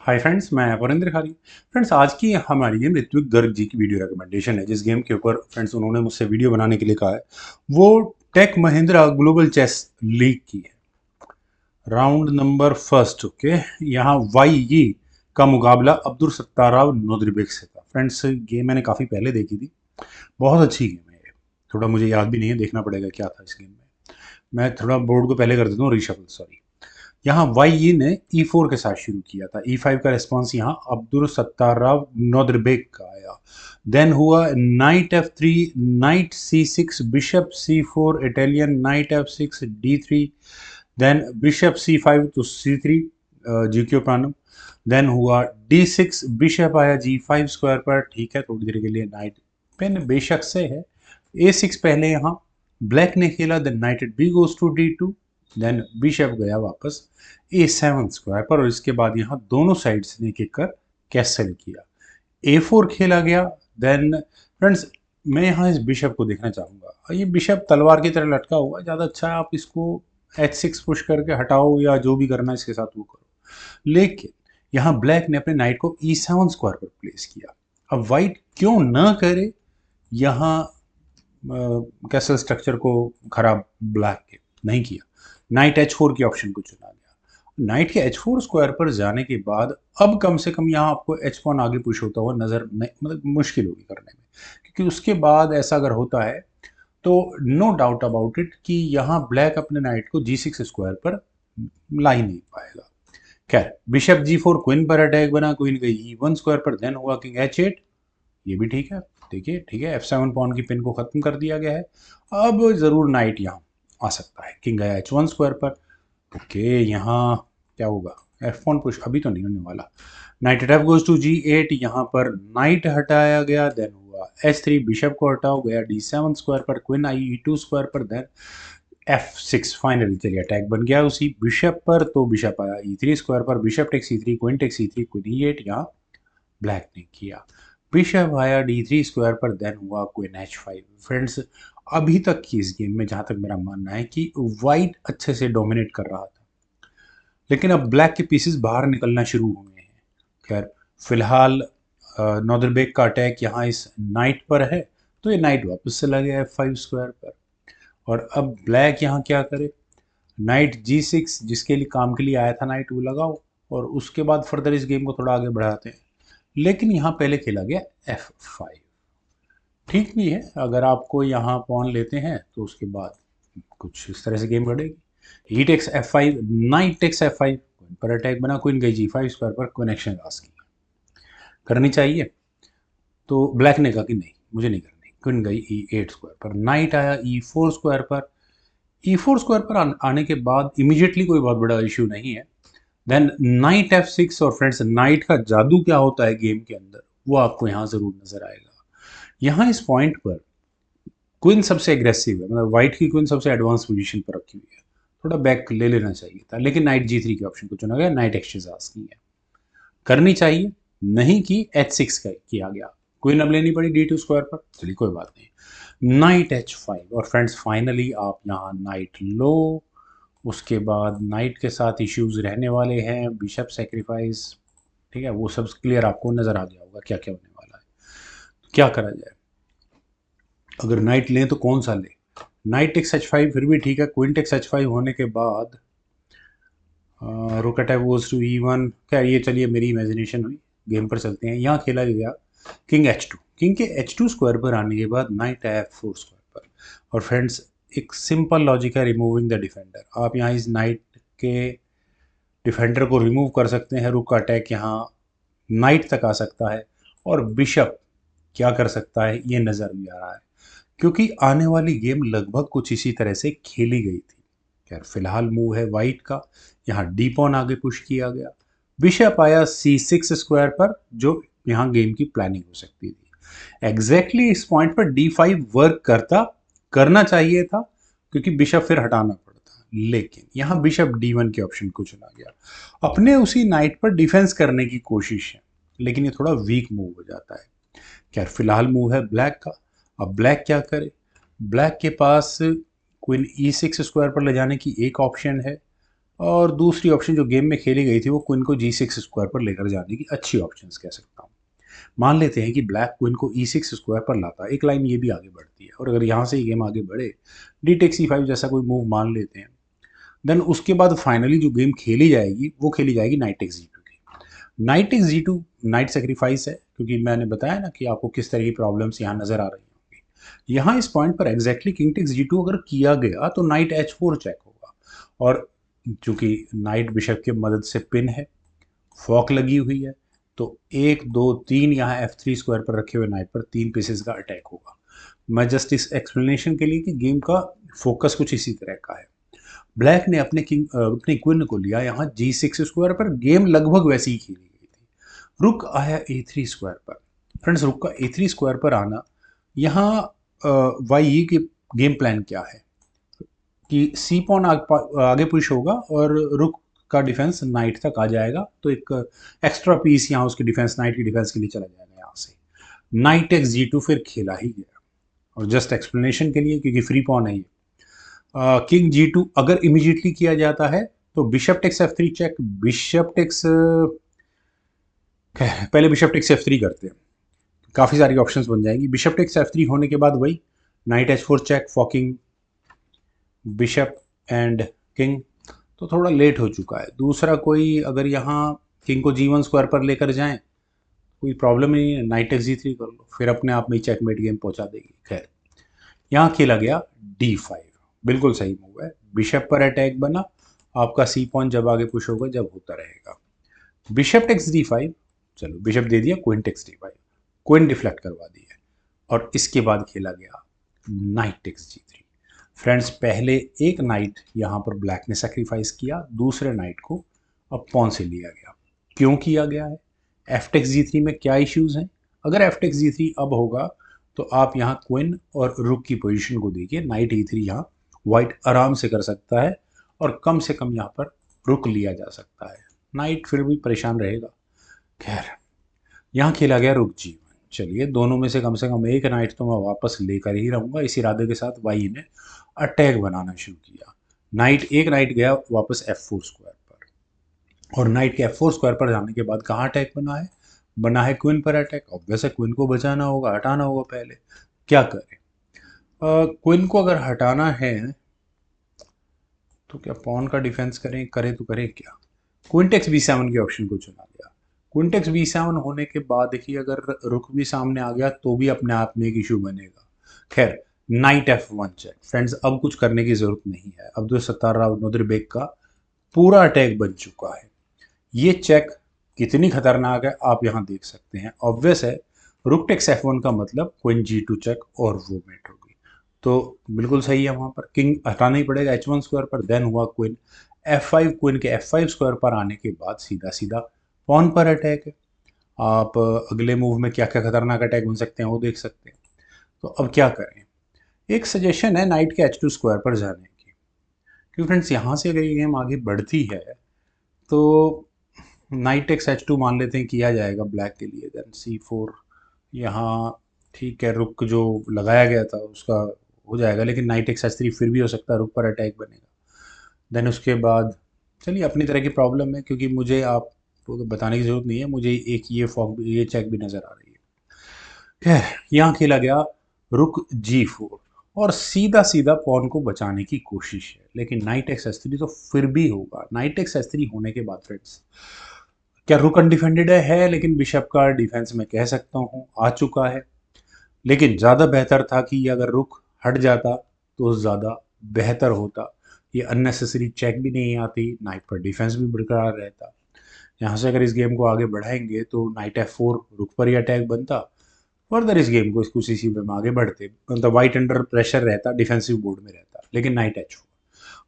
Hi friends, मैं वरिंदर खारी। Friends, आज की हमारी गेम ऋत्विक गर्ग जी की वीडियो रिकमेंडेशन है। जिस गेम के ऊपर फ्रेंड्स उन्होंने मुझसे वीडियो बनाने के लिए कहा है वो tech Mahindra global chess league की है। Round number first. ओके, यहाँ वाई ई का मुकाबला अब्दुल सत्ताराव नोदरबेग से था। फ्रेंड्स, गेम मैंने काफ़ी पहले देखी थी। बहुत अच्छी गेम है ये। थोड़ा मुझे याद भी नहीं है, देखना पड़ेगा क्या था इस गेम में। मैं थोड़ा बोर्ड को पहले कर देता हूँ, रिशफल, सॉरी। यहाँ वाई ई ने E4 के साथ शुरू किया था। E5 का रिस्पॉन्स यहाँ अब्दुल सत्ताराव नोदरबेग का आया। देन हुआ knight F3, knight C6, bishop C4, Italian knight F6, D3, then bishop C5 तो C3, GQ प्रानम। देन हुआ D6, बिशप आया G5 स्क्वायर पर। ठीक है, थोड़ी देर के लिए नाइट पेन बेशक से है। A6 पहले यहाँ ब्लैक ने खेला, then knight at B goes to D2, then bishop गया वापस A7 स्क्वायर पर। और इसके बाद यहाँ दोनों साइड्स ने किक कर कैसल किया। A4 खेला गया। देन फ्रेंड्स, मैं यहाँ इस बिशप को देखना चाहूँगा। ये बिशप तलवार की तरह लटका हुआ है, ज़्यादा अच्छा है आप इसको H6 पुश करके हटाओ या जो भी करना है इसके साथ वो करो। लेकिन यहाँ ब्लैक ने अपने नाइट को E7 स्क्वायर पर प्लेस किया। अब वाइट क्यों न करे यहाँ कैसल स्ट्रक्चर को खराब, ब्लैक के नहीं किया। नाइट H4 की ऑप्शन को चुना गया। नाइट के H4 स्क्वायर पर जाने के बाद अब कम से कम यहाँ आपको H1 आगे पुश होता हुआ नजर नहीं, मतलब मुश्किल होगी करने में, क्योंकि उसके बाद ऐसा अगर होता है तो नो डाउट अबाउट इट कि यहाँ ब्लैक अपने नाइट को G6 स्क्वायर पर ला ही नहीं पाएगा। खैर, बिशप G4, क्वीन पर अटैक बना, क्वीन गई E1 स्क्वायर पर, देन हुआ किंग H8। ये भी ठीक है। देखिए, ठीक है, F7 पॉन की पिन को खत्म कर दिया गया है। अब जरूर नाइट यहाँ आ सकता है। किंग गया H1 स्क्वायर पर। ओके, यहाँ क्या होगा? F1 पुश अभी तो नहीं होने वाला। Knight at F goes to G8, यहाँ पर नाइट हटाया गया। देन हुआ H3, बिशप को हटाओ, गया D7 स्क्वायर पर, क्वीन आई E2 स्क्वायर पर, देन F6। फाइनली चलिए अटैक बन गया उसी बिशप पर, तो बिशप आया E3 स्क्वायर पर, bishop take C3, queen take C3, queen E8, यहाँ ब्लैक ने किया। बिशप आया D3 स्क्वायर पर, देन हुआ क्वीन H5। फ्रेंड्स, अभी तक की इस गेम में जहाँ तक मेरा मानना है कि वाइट अच्छे से डोमिनेट कर रहा था, लेकिन अब ब्लैक के पीसेस बाहर निकलना शुरू हुए हैं। खैर, फिलहाल नॉर्दरबेग का अटैक यहाँ इस नाइट पर है, तो ये नाइट वापस चला गया F5 स्क्वायर पर। और अब ब्लैक यहाँ क्या करे? नाइट G6, जिसके लिए काम के लिए आया था नाइट, वो लगाओ और उसके बाद फर्दर इस गेम को थोड़ा आगे बढ़ाते हैं। लेकिन यहाँ पहले खेला गया F5। ठीक भी है, अगर आपको यहाँ पॉन लेते हैं तो उसके बाद कुछ इस तरह से गेम बढ़ेगी। ही takes F5, knight takes F5, पर अटैक बना, क्वीन गई G5 स्क्वायर पर, कनेक्शन लॉस की करनी चाहिए। तो ब्लैक ने कहा कि नहीं, मुझे नहीं करनी। क्वीन गई E8 स्क्वायर पर, नाइट आया E4 स्क्वायर पर। E4 स्क्वायर पर आने के बाद इमीडिएटली कोई बहुत बड़ा इश्यू नहीं है। Then knight F6। और फ्रेंड्स, नाइट का जादू क्या होता है गेम के अंदर, वो आपको यहाँ जरूर नजर आएगा। यहाँ इस पॉइंट पर क्वीन सबसे एग्रेसिव है, मतलब वाइट की क्वीन सबसे एडवांस पोजीशन पर रखी हुई है। थोड़ा बैक ले लेना चाहिए था, लेकिन नाइट G3 के ऑप्शन को चुना गया। नाइट एक्सचेंज की है, करनी चाहिए, नहीं की H6 का किया गया। क्वीन अब लेनी पड़ी D2 स्क्वायर पर, चलिए कोई बात नहीं। Night H5। और फ्रेंड्स, फाइनली आप यहाँ नाइट लो। उसके बाद नाइट के साथ इश्यूज रहने वाले हैं, बिशप सेक्रीफाइस, ठीक है, वो सब क्लियर आपको नजर आ गया होगा क्या क्या होने वाला है। क्या करा जाए? अगर नाइट लें तो कौन सा ले? नाइट टेक्स H5 फिर भी ठीक है। क्वीन टेक्स H5 होने के बाद रुक अटैक गोज टू E1। क्या ये, चलिए मेरी इमेजिनेशन हुई, गेम पर चलते हैं। यहाँ खेला गया किंग H2। किंग के H2 स्क्वायर पर आने के बाद नाइट आया F4 स्क्वायर पर। और फ्रेंड्स, एक सिंपल लॉजिक है रिमूविंग द डिफेंडर। आप यहाँ इस नाइट के डिफेंडर को रिमूव कर सकते हैं। रुक का अटैक यहाँ नाइट तक आ सकता है, और बिशप क्या कर सकता है ये नज़र भी आ रहा है, क्योंकि आने वाली गेम लगभग कुछ इसी तरह से खेली गई थी। खैर, फिलहाल मूव है वाइट का। यहाँ डी पॉन आगे पुश किया गया, बिशप आया C6 स्क्वायर पर, जो यहाँ गेम की प्लानिंग हो सकती थी। एग्जैक्टली इस पॉइंट पर D5 वर्क करना चाहिए था, क्योंकि बिशप फिर हटाना पड़ता, लेकिन यहाँ बिशप D1 के ऑप्शन को चुना गया। अपने उसी नाइट पर डिफेंस करने की कोशिश है, लेकिन ये थोड़ा वीक मूव हो जाता है। खैर, फिलहाल मूव है ब्लैक का। अब ब्लैक क्या करे? ब्लैक के पास क्वीन E6 स्क्वायर पर ले जाने की एक ऑप्शन है, और दूसरी ऑप्शन जो गेम में खेली गई थी वो क्वीन को जी6 स्क्वायर पर लेकर जाने की अच्छी ऑप्शन कह सकता हूँ। मान लेते हैं कि ब्लैक क्वीन को ई6 स्क्वायर पर लाता है, एक लाइन ये भी आगे बढ़ती है, और अगर यहाँ से ये गेम आगे बढ़े, डी टेक C5 जैसा कोई मूव मान लेते हैं, देन उसके बाद फाइनली जो गेम खेली जाएगी वो खेली जाएगी नाइट टेक्स जी2 की। Knight takes G two knight sacrifice है, क्योंकि मैंने बताया ना कि आपको किस तरह की प्रॉब्लम्स यहाँ नजर आ रही होंगी। यहाँ इस पॉइंट पर एग्जैक्टली किंग टेक्स जी2 अगर किया गया तो नाइट H4 चेक होगा, और चूंकि नाइट बिशप की मदद से पिन है, फॉक लगी हुई है, तो 1 2 3 यहाँ F3 स्क्वायर पर रखे हुए नाइट पर 3 पीसेस का अटैक होगा। मैं जस्ट इस एक्सप्लेनेशन के लिए कि गेम का फोकस कुछ इसी तरह का है। ब्लैक ने अपने क्वीन को लिया यहाँ जी6 स्क्वायर पर, गेम लगभग वैसी ही खेली गई थी। रुक आया A3 स्क्वायर पर। फ्रेंड्स, रुक का A3 स्क्वायर पर आना, यहाँ वाई की गेम प्लान क्या है कि सी पॉन आगे पुश होगा और रुक का डिफेंस नाइट तक आ जाएगा, तो एक एक्स्ट्रा पीस यहाँ उसकी डिफेंस, नाइट की डिफेंस के लिए चला जाएगा यहाँ से। नाइट एक्स जी2 फिर खेला ही गया, और जस्ट एक्सप्लेनेशन के लिए क्योंकि फ्री पॉन है ये। किंग जी2 अगर इमीडिएटली किया जाता है तो bishop takes F3 check, bishop takes पहले बिशप टेक्स F3 करते हैं, काफ़ी सारी ऑप्शंस बन जाएंगी। बिशप टेक्स F3 होने के बाद वही knight H4 check, forking bishop and king, तो थोड़ा लेट हो चुका है। दूसरा कोई अगर यहाँ किंग को G1 स्क्वायर पर लेकर जाएं, कोई प्रॉब्लम नहीं है, नाइट एक्स जी3 कर लो, फिर अपने आप में ही चेकमेट गेम पहुंचा देगी। खैर, यहाँ खेला गया D5, बिल्कुल सही मूव है। बिशप पर अटैक बना, आपका सी पॉइंट जब आगे पुश होगा जब होता रहेगा। बिशप टेक्स D5, चलो बिशप दे दिया, queen takes D5, queen deflect करवा दी है, और इसके बाद खेला गया नाइट टेक्स जी3। फ्रेंड्स, पहले एक नाइट यहाँ पर ब्लैक ने सेक्रीफाइस किया, दूसरे नाइट को अब पॉन से लिया गया। क्यों किया गया है? एफ टेक्स जी3 में क्या इश्यूज हैं? अगर एफ टेक्स जी3 अब होगा तो आप यहाँ क्वीन और रुक की पोजीशन को देखिए, नाइट E3 यहाँ वाइट आराम से कर सकता है, और कम से कम यहाँ पर रुक लिया जा सकता है, नाइट फिर भी परेशान रहेगा। खैर, यहाँ खेला गया रुक G1। चलिए, दोनों में से कम एक नाइट तो मैं वापस लेकर ही रहूँगा, इस इरादे के साथ वाई ने अटैक बनाना शुरू किया। एक नाइट गया वापस F4 स्क्वायर पर, और नाइट के F4 स्क्वायर पर जाने के बाद कहाँ अटैक बना है? बना है क्वीन पर अटैक। अब वैसे क्वीन को बचाना होगा, हटाना होगा, पहले क्या करें? क्वीन को अगर हटाना है तो क्या पॉन का डिफेंस करें तो करें क्या? क्वीन टेक्स B7 के ऑप्शन को चुना गया। क्वीन टेक्स B7 होने के बाद देखिए, अगर रुक भी सामने आ गया तो भी अपने आप में एक इशू बनेगा। खैर, नाइट F1 चेक। फ्रेंड्स, अब कुछ करने की जरूरत नहीं है, अब तो सत्तारा नोदरबेग का पूरा अटैक बन चुका है। ये चेक कितनी खतरनाक है आप यहाँ देख सकते हैं। ऑब्वियस है, रुक टेक्स F1 का मतलब क्वीन G2 चेक, और वो मेट होगी, तो बिल्कुल सही है। वहाँ पर किंग हटाना ही पड़ेगा H1 स्क्वायर पर, देन हुआ क्वीन F5, क्वीन के F5 स्क्वायर पर आने के बाद सीधा सीधा पॉन पर अटैक है। आप अगले मूव में क्या क्या खतरनाक अटैक बन सकते हैं वो देख सकते हैं। तो अब क्या करें? एक सजेशन है नाइट के H2 स्क्वायर पर जाने की, क्योंकि फ्रेंड्स यहाँ से अगर ये गेम आगे बढ़ती है तो नाइट टेक्स H2 मान लेते हैं किया जाएगा ब्लैक के लिए, देन C4 यहाँ, ठीक है, रुक जो लगाया गया था उसका हो जाएगा, लेकिन नाइट टेक्स H3 फिर भी हो सकता है, रुक पर अटैक बनेगा। देन उसके बाद चलिए, अपनी तरह की प्रॉब्लम है, क्योंकि मुझे आपको तो बताने की ज़रूरत नहीं है, मुझे एक ये चेक भी नज़र आ रही है। खैर, यहाँ खेला गया रुक G4, और सीधा सीधा पॉन को बचाने की कोशिश है, लेकिन नाइट एक्स H3 तो फिर भी होगा। नाइट एक्स H3 होने के बाद फ्रेंड्स, क्या रुक अनडिफेंडेड है, लेकिन बिशप का डिफेंस मैं कह सकता हूँ आ चुका है। लेकिन ज़्यादा बेहतर था कि ये अगर रुक हट जाता तो ज़्यादा बेहतर होता, ये अननेसेसरी चेक भी नहीं आती, नाइट पर डिफेंस भी बरकरार रहता। यहाँ से अगर इस गेम को आगे बढ़ाएंगे तो नाइट F4 रुक पर ही अटैक बनता, फर्दर इस गेम को कुछ इसी में आगे बढ़ते, मतलब वाइट अंडर प्रेशर रहता, डिफेंसिव बोर्ड में रहता। लेकिन नाइट H4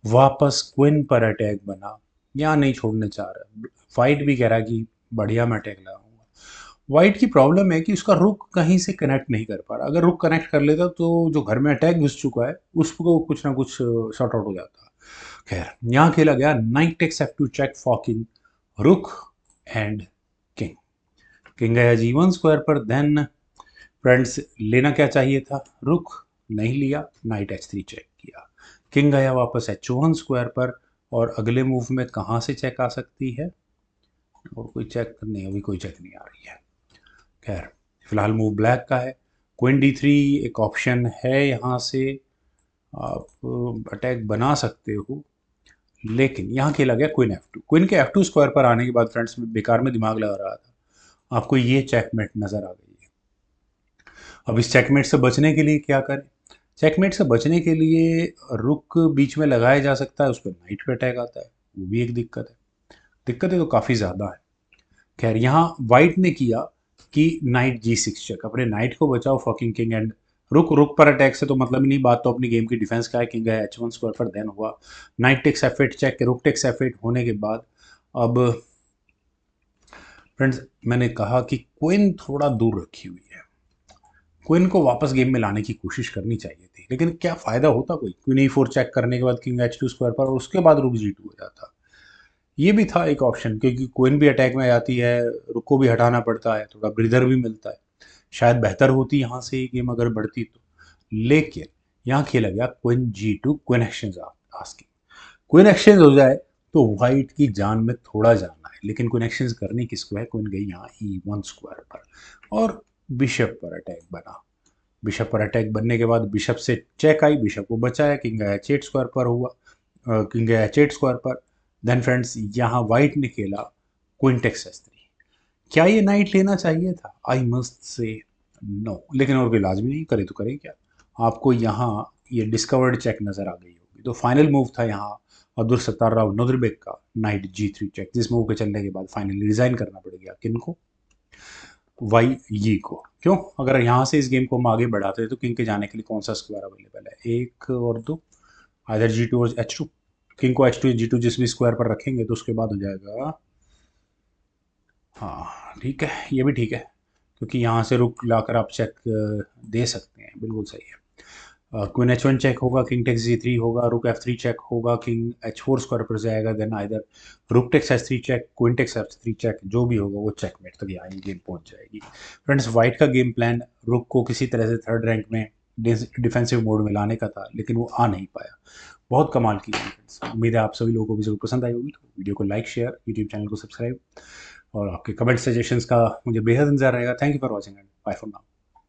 वापस क्वीन पर अटैक बना, यहाँ नहीं छोड़ने चाह रहा। फाइट भी कह रहा कि बढ़िया मैं अटैक लगाऊंगा। वाइट की प्रॉब्लम है कि उसका रुक कहीं से कनेक्ट नहीं कर पा रहा, अगर रुक कनेक्ट कर लेता तो जो घर में अटैक घुस चुका है उसको कुछ ना कुछ शॉर्ट आउट हो जाता। खैर, यहाँ खेला गया knight takes F2 check, forking rook and king. King गया G1 स्क्वायर पर, देन फ्रेंड्स लेना क्या चाहिए था? रुक नहीं लिया, नाइट H3 चेक किया। किंग गया वापस H1 स्क्वायर पर, और अगले मूव में कहाँ से चेक आ सकती है, और कोई चेक नहीं, अभी कोई चेक नहीं आ रही है। खैर, फिलहाल मूव ब्लैक का है। क्वीन D3 एक ऑप्शन है, यहाँ से आप अटैक बना सकते हो, लेकिन यहाँ खेला गया क्वीन F2। क्वीन के F2 स्क्वायर पर आने के बाद फ्रेंड्स में बेकार में दिमाग लगा रहा था, आपको ये चेकमेट नज़र आ गई है। अब इस चेकमेट से बचने के लिए क्या करें? चेकमेट से बचने के लिए रुक बीच में लगाया जा सकता है, उस पर नाइट पे अटैक आता है, वो भी एक दिक्कत है। दिक्कतें तो काफ़ी ज़्यादा है। खैर, यहाँ वाइट ने किया कि नाइट G6 चेक, अपने नाइट को बचाओ फकिंग किंग, एंड रुक रुक पर अटैक से तो मतलब ही नहीं, बात तो अपनी गेम की डिफेंस का है। किंग है H1 स्क्वायर पर, देन हुआ knight takes F8 check, rook takes F8 होने के बाद अब फ्रेंड्स मैंने कहा कि क्वीन थोड़ा दूर रखी हुई है, क्वीन को वापस गेम में लाने की कोशिश करनी चाहिए थी, लेकिन क्या फ़ायदा होता कोई? क्वीन E4 चेक करने के बाद किंग H2 स्क्वायर पर, और उसके बाद रुक G2 हो जाता। ये भी था एक ऑप्शन, क्योंकि क्वीन भी अटैक में आती है, रुक को भी हटाना पड़ता है, थोड़ा ब्रीदर भी मिलता है। शायद बेहतर होती यहाँ से ये गेम अगर बढ़ती तो, लेकिन यहाँ खेला गया queen G2, queen exchange asking. Queen exchange हो जाए तो वाइट की जान में थोड़ा जाना है, लेकिन क्वीन एक्सचेंज करनी किसको है? क्वीन गई यहाँ E1 स्क्वायर पर, और बिशप पर अटैक बना। बिशप पर अटैक बनने के बाद बिशप से चेक आई, बिशप को बचाया, किंग H8 स्क्वायर पर हुआ, किंग H8 स्क्वायर पर। देन फ्रेंड्स यहाँ वाइट ने खेला क्वीन टेक्स H3। क्या ये नाइट लेना चाहिए था? आई मस्ट से नो, लेकिन और कोई इलाज भी नहीं, करे तो करें क्या। आपको यहाँ ये डिस्कवर्ड चेक नज़र आ गई होगी। तो फाइनल मूव था यहाँ अब्दुल सत्तार राव नजरबेक का, नाइट G3 चेक, जिस मूव के चलने के बाद फाइनली रिजाइन करना पड़ गया किनको? वाई ये को। क्यों? अगर यहाँ से इस गेम को हम आगे बढ़ाते तो किंग के जाने के लिए कौन सा स्क्वायर अवेलेबल है? एक और दो, आइदर G2 और H2। किंग को H2 या G2 जिस भी स्क्वायर पर रखेंगे तो उसके बाद हो जाएगा, हाँ ठीक है, ये भी ठीक है, क्योंकि यहाँ से रुक लाकर आप चेक दे सकते हैं, बिल्कुल सही है। क्वीन H1 चेक होगा, किंग टेक्स G3 होगा, रुक F3 चेक होगा, किंग H4 स्क्वायर पर जाएगा, then either rook takes H3 check, queen takes F3 check, जो भी होगा वो चेकमेट तक यहाँ गेम पहुँच जाएगी। फ्रेंड्स, वाइट का गेम प्लान रुक को किसी तरह से थर्ड रैंक में डिफेंसिव मोड में लाने का था, लेकिन वो आ नहीं पाया। बहुत कमाल की गेम फ्रेंड्स। उम्मीद है आप सभी लोगों को भी जरूर पसंद आई होगी। तो वीडियो को लाइक, शेयर, यूट्यूब चैनल को सब्सक्राइब, और आपके कमेंट सजेशंस का मुझे बेहद इंतजार रहेगा। Thank you for watching and bye for now.